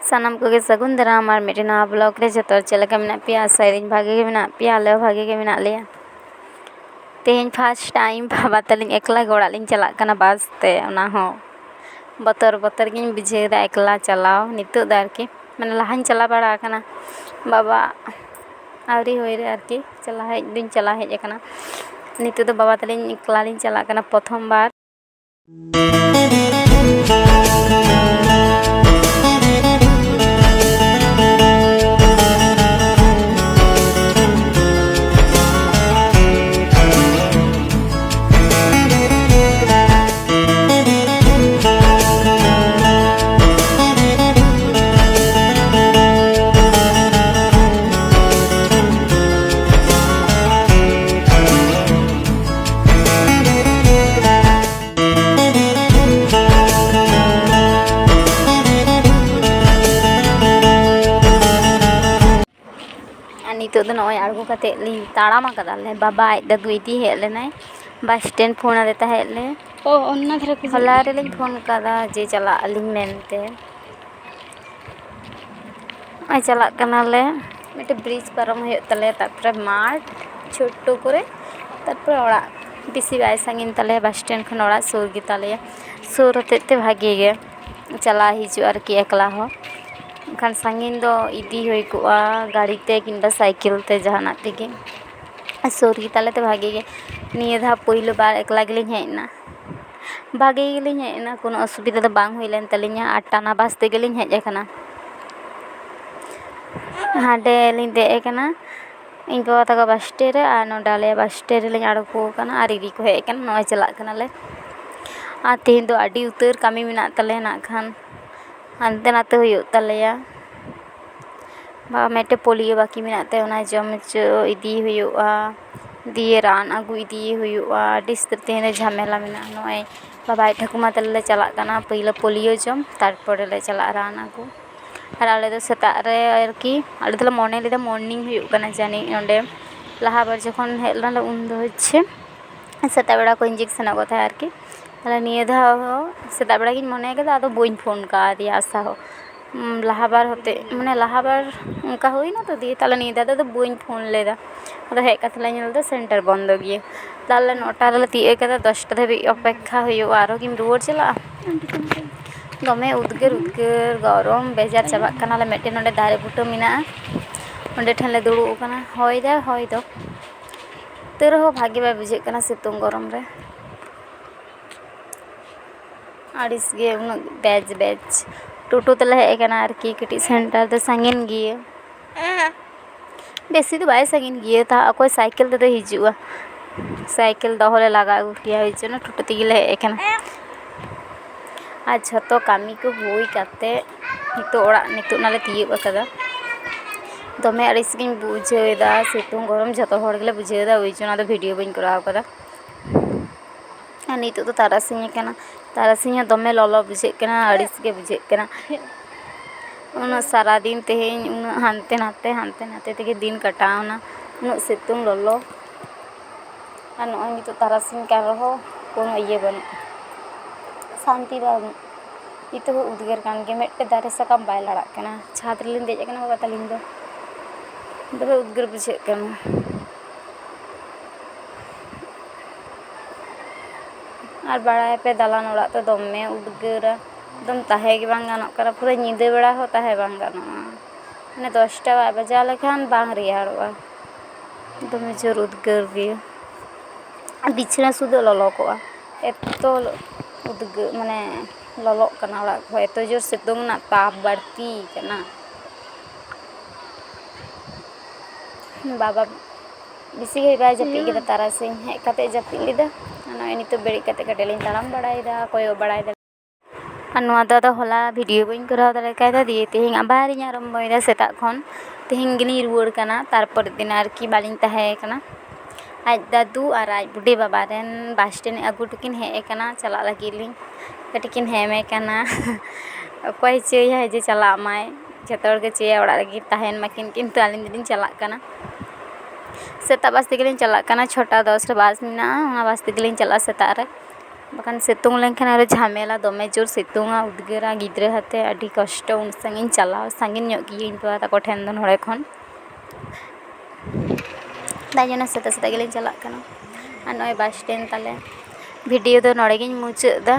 सानाम को सगुन दाराम और मिट्टी नवा ब्लॉग रे जो चलका मेना पिया सैरिन भागे के मेना पिया आले भागे के मेना लिया तेहन फर्स्ट टाइम बाबा तलिंग एकला गोड़ा लिंग चला कना बस ते ओना हो बतर बतर गिन बुझेदा एकला चलाओ नितो दा आरकी माने लाहान चला बड़ा कना बाबा आवरी होय रे आरकी चला हेज दिन चला हेज कना नितो तो बाबा तलिंग एकला लिंग चला कना प्रथम बार नितो तो नय आड़गो कते ली ताड़ाम कदाले बाबा आज दादू इदी हेज लेनाय बस स्टैंड फोन आदे ताहेले ओ ओन्ना धरे को होला रे लिंग फोन कदा जे चला अलिंग मेनते आई चला कनाले मिटे ब्रिज परम होय तले तारपरे माठ छोटो करे तारपरे ओड़ा बेसी बाय संगिन तले बस स्टैंड खन ओड़ा सुर गे तले सुर होते भागे गे चला हिजु आरकी एकला हो खान संगिन दो इदी होय कोआ गाड़ी ते किंबा साइकिल ते जहाना तेगे सुर गे तले ते भागे गे निये धा पहिलो बार एकला गेलिन हेजना भागे गेलिन हेजना कोनो असुविधा तो बांग होय लेन तलिnya आटाना बस ते गेलिन हेज एकना हाडे लिन दे एकना इन बाबा तक बस स्टैंड रे आ नोडाले बस स्टैंड रे आड़को कना आ इदी को हेज कना नय चला कना ले आ तेहन दो आडी उतर कामी मेना तले ना खान हानते नाते हुयुग तलेया बा मेटे पोलियो बाकी मेनाते ओना जम चो इदी हुयुगा दिए रान आगु इदी हुयुगा डिस्तर तेहन झमेला मेना नय बाबा ठकुमा तले चला कना पहिला पोलियो जम तारपरे ले चला रान आगु और आले दो सेता रे आरकी आले दो मने लेदा मॉर्निंग हुयुग कना जानी ओंडे लाहा बार जखन हेलना ले उन दो होच्छे सेता बेड़ा को इंजेक्शन आगो था आरकी ताले निये धा सेता बेड़ा गिन मने केदा आदो बोइन फोन का दिया आशा हो लाहा बार होते माने लाहा बार उनका हुई ना तो दिए ताले निये दा तो बोइन फोन लेदा आदो हेज कथला नेल दो सेंटर बंद गिए ताले 9टा रे तिए केदा 10टा धाबी अपेक्षा हुयुगा आरो किम रुवार चला दमे उदगेर उदगेर गरम बेजार चाबा कनाले मेटे नोंडे दारे बुटा मेना ओंडे ठेन ले दुड़ुब कना होय दो तेरे हो भागे बाय बुझे कना सितुंग गरम रे आड़िस गे उन बेच टोटो तले हेज कना आरकी कटी सेंटर तो संगिन गिए बेसी तो बाय संगिन गिए ता अकोय साइकिल ते हिजुआ साइकिल दहोले लगा उठिया होइछ ना टोटो तिगिले हेज कना आज झतो कामी को होई काते नितो ओड़ा नितो नाले तियुग कदा दमे आड़िस गिन बुझेदा सितुंग गरम झतो होड़ गेले बुझेदा ओइजोना दो वीडियो बइन कराव कदा आ नितो तो तारासिंह कना तारासिंह दमे ललो बुझे कना आड़िस गे बुझे कना उन सारा दिन तेहेन उन हानते नाते तेगे दिन कटावना उन सितुंग ललो आ नय नितो तारासिंह का रहो कोनो इये बन शांति बाबू इतो उदगेर कान गे मेटे दारे सकाम बाय लड़ा कना छात रे लिन देज कना बाबा तलिन दो दबे उदगेर बुझे कना और बड़ा पे दालान ओड़ा तो दमे उदगेर एकदम ताहे गे बांग गानोग कना पूरा निदे बेड़ा हो ताहे बांग गानोगा माने 10टा बजा लेखान बांग रेयाड़ोगा दमे जोर उदगेर गे बिछना सुदो ललो कोआ एतो उदगेर माने ललो कना ओड़ा को एतो जोर सितुंग ना ताप बाड़ती कना बाबा बिसी गे बाय जपी गे तारासिंह हेज कते जपी लिदा नय नितो बेड़ी कते कटेलिन ताड़ाम बड़ायदा कोयो बड़ायदा अनुआ दादा होला वीडियो बइन कराव दारे कायदा दिए तेहिं आबार इᱧ आरम्भयदा सेता खन तेहिं गिनी रुवार कना तारपर दिन आरकी बालिन ताहे कना आज दादू और आज बुढ़ी बाबा रेन बस स्टैंड आगू टुकिन हेज कना चला लगिलिन कटिकिन हेमे कना अकोय चेया जे चला माय जतोड़ के चेया ओड़ा लगी ताहेन माकिन किंतु आलिन दिन चला कना सेता बस तेगेलिन चला कना 6टा 10 रे बस मेना ओना बस तेगेलिन चला सेता रे ᱵᱟᱠᱷᱟᱱ ᱥᱤᱛᱩᱝ ᱞᱮᱱᱠᱷᱟᱱ ᱟᱨᱚ ᱡᱷᱟᱢᱮᱞᱟ, ᱫᱚᱢᱮ ᱡᱳᱨ ᱥᱤᱛᱩᱝᱟ, ᱩᱫᱽᱜᱟᱹᱨᱟ, ᱜᱤᱫᱽᱨᱟᱹ ᱦᱟᱛᱮ ᱟᱹᱰᱤ ᱠᱚᱥᱴᱚ ᱩᱱ ᱥᱟᱺᱜᱤᱧ ᱪᱟᱞᱟᱣ, ᱥᱟᱺᱜᱤᱧ ᱧᱚᱜ ᱜᱤᱭᱟᱹᱧ ᱵᱟᱵᱟ ᱛᱟᱠᱚ ᱴᱷᱮᱱ ᱫᱚ ᱱᱚᱰᱮ ᱠᱷᱚᱱ, ᱛᱟই ᱡᱚᱱᱱᱚ ᱥᱮᱛᱟᱜ ᱥᱮᱛᱟᱜ ᱜᱮᱞᱤᱧ ᱪᱟᱞᱟᱜ ᱠᱟᱱᱟ᱾ ᱟᱨ ᱱᱚᱜᱼᱚᱭ ᱵᱟᱥ ᱥᱴᱮᱱᱰ ᱛᱟᱞᱮ, ᱵᱷᱤᱰᱤᱭᱳ ᱫᱚ ᱱᱚᱰᱮ ᱜᱤᱧ ᱢᱩᱪᱟᱹᱫ ᱮᱫᱟ᱾